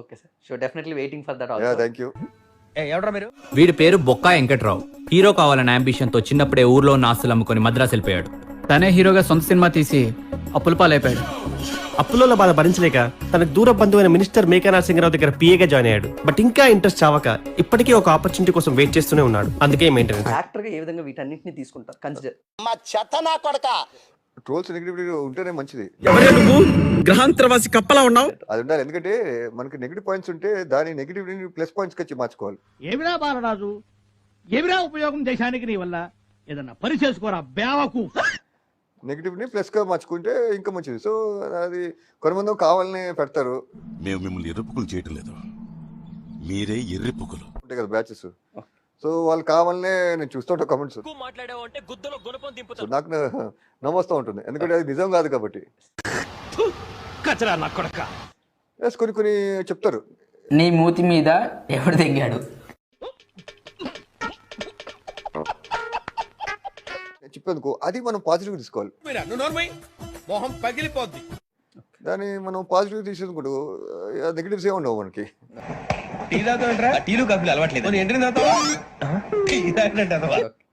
Okay sir, sure, definitely waiting for that yeah also. Thank you. వీడి పేరు బొక్కా Venkatrao. Hero కావాలన్న ambition తో చిన్నప్పుడే ఊర్లో ఉన్న ఆస్తులు అమ్ముకొని మద్రాసు వెళ్ళిపోయాడు. తనే హీరోగా సొంత సినిమా తీసి అప్పుల పాలైపోయాడు. అప్పులలో బాధ భరించలేక తన దూర బంధువైన మినిస్టర్ మేకా నరసింహరావు దగ్గర పిఏగా జాయిన్ అయ్యాడు. బట్ ఇంకా ఇంట్రెస్ట్ చావక ఇప్పటికీ ఒక ఆపర్చునిటీ కోసం వెయిట్ చేస్తూనే ఉన్నాడు. అందుకే మెయింటెనెన్స్. యాక్టర్ గా ఏ విధంగా వీటన్నిటిని తీసుకుంటారు కన్సిడర్? ట్రోల్స్ నెగిటివిటీ ఉంటేనే మంచిది. గ్రహాంతరవాసి కప్పలా ఉన్నావు. అది ఉండాలి, ఎందుకంటే మనకి నెగిటివ్ పాయింట్స్ ఉంటే దాని నెగిటివిటీని ప్లస్ పాయింట్స్ వచ్చి మార్చుకోవాలి. ఏమిరా బాలరాజు, ఏమిరా ఉపయోగం దేశానికి నీ వల్ల? ఏదన్నా పని చేసుకోరా బేవకు. నెగిటివ్ని ప్లస్ గా మార్చుకుంటే ఇంకా మంచిది. సో అది కొంతమంది కావాలని పెడతారు. మేము మిమ్మల్ని ఎర్రిపుకులు చేయటం లేదు, మీరే ఎర్రిపుకులు. ఉంటాయి కదా బ్యాచెస్, సో వాళ్ళు కావాలనే నేను చూస్తూ ఉంటా కామెంట్స్. నాకు నమ్మొస్తూ ఉంటుంది, ఎందుకంటే అది నిజం కాదు కాబట్టి. కొన్ని కొన్ని చెప్తారు. నీ మూతి మీద ఎవడు తెగాడు? చెప్పేందుకు అది మనం పాజిటివ్ తీసుకోవాలి. మొహం పగిలిపోద్ది. దాన్ని మనం పాజిటివ్ తీసేందుకు నెగిటివ్స్ ఏ ఉండవు మనకి.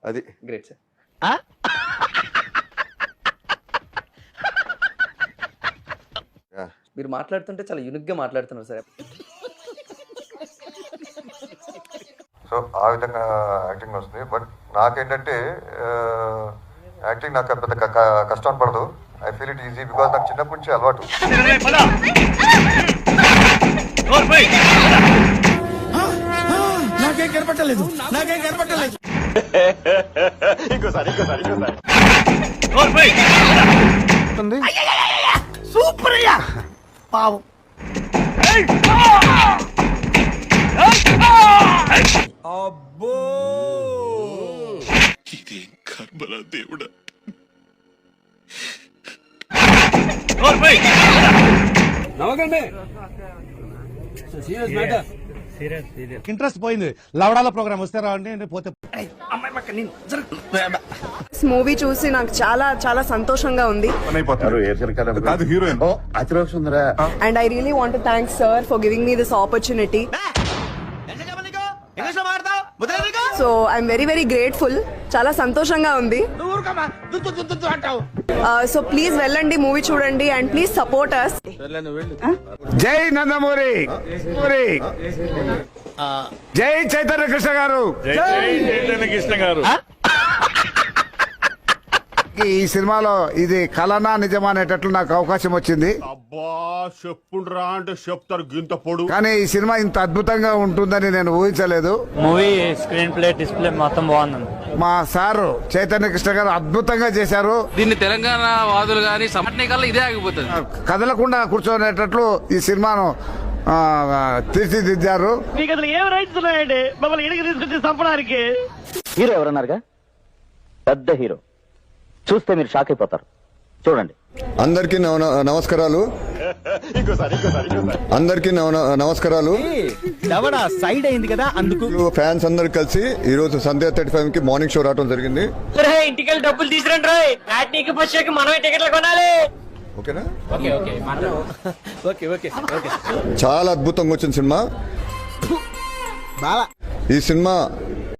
అది గ్రేట్ సార్. మీరు మాట్లాడుతుంటే చాలా యూనిక్ గా మాట్లాడుతున్నారు సార్. సో ఆ విధంగా యాక్టింగ్ వస్తుంది. బట్ నాకేంటంటే యాక్టింగ్ నాకు పెద్ద కష్టం పడదు. I feel it easy because నాకు చిన్నప్పటి నుంచి అలవాటు. నాకేం కనపట్టలేదు. సూపర్ అయ్యా పావు. అబ్బో ఇదే కర్మరా దేవుడా. ఇంట్రెస్ట్ పోయింది. లవడాల ప్రోగ్రామ్ వస్తే రావండి, పోతే. మూవీ చూసి నాకు చాలా చాలా సంతోషంగా ఉంది. And I really want to thank sir for giving me this opportunity. So I'm very very grateful. చాలా సంతోషంగా ఉంది. సో ప్లీజ్ వెళ్ళండి, మూవీ చూడండి అండ్ ప్లీజ్ సపోర్ట్ అస్. జై నందమూరి, జై చైతన్య కృష్ణ గారు. ఈ సినిమాలో ఇది కలనా నిజమా అనేటట్లు నాకు అవకాశం వచ్చింది. అబ్బా చెప్పుండ్రా అంటే చెప్తారు గింత పొడు. కానీ ఈ సినిమా ఇంత అద్భుతంగా ఉంటుందని నేను ఊహించలేదు. మూవీ స్క్రీన్ ప్లే, డిస్ప్లే మొత్తం బాగుంది. మా సారు చైతన్య కృష్ణ గారు అద్భుతంగా చేశారు. దీన్ని తెలంగాణ వాదులు గానీ సమట్నే కల్లా ఇదే ఆగిపోతుంది. కదలకుండా కూర్చోనేటట్లు ఈ సినిమాను తీర్చిదిద్దారు. మీకు అసలు ఏం రైట్స్ ఉన్నాయండి మమ్మల్ని ఇడికి తీసుకొచ్చి చంపడానికి? హీరో ఎవరన్నారుగా? పెద్ద హీరో. చూస్తే మీరు షాక్ అయిపోతారు. చూడండి. అందరికీ నమస్కారాలు. అందరికీ నమస్కారాలు. సైడ్ అయింది కదా, అందుకు ఫ్యాన్స్ అందరు కలిసి ఈ రోజు సంధ్య 35 కి మార్నింగ్ షో రావడం జరిగింది. ఇంటికి డబ్బులు తీసుకురండి. మనమే టికెట్లు కొనాలి. ఓకేనా? చాలా అద్భుతంగా వచ్చిన సినిమా. ఈ సినిమా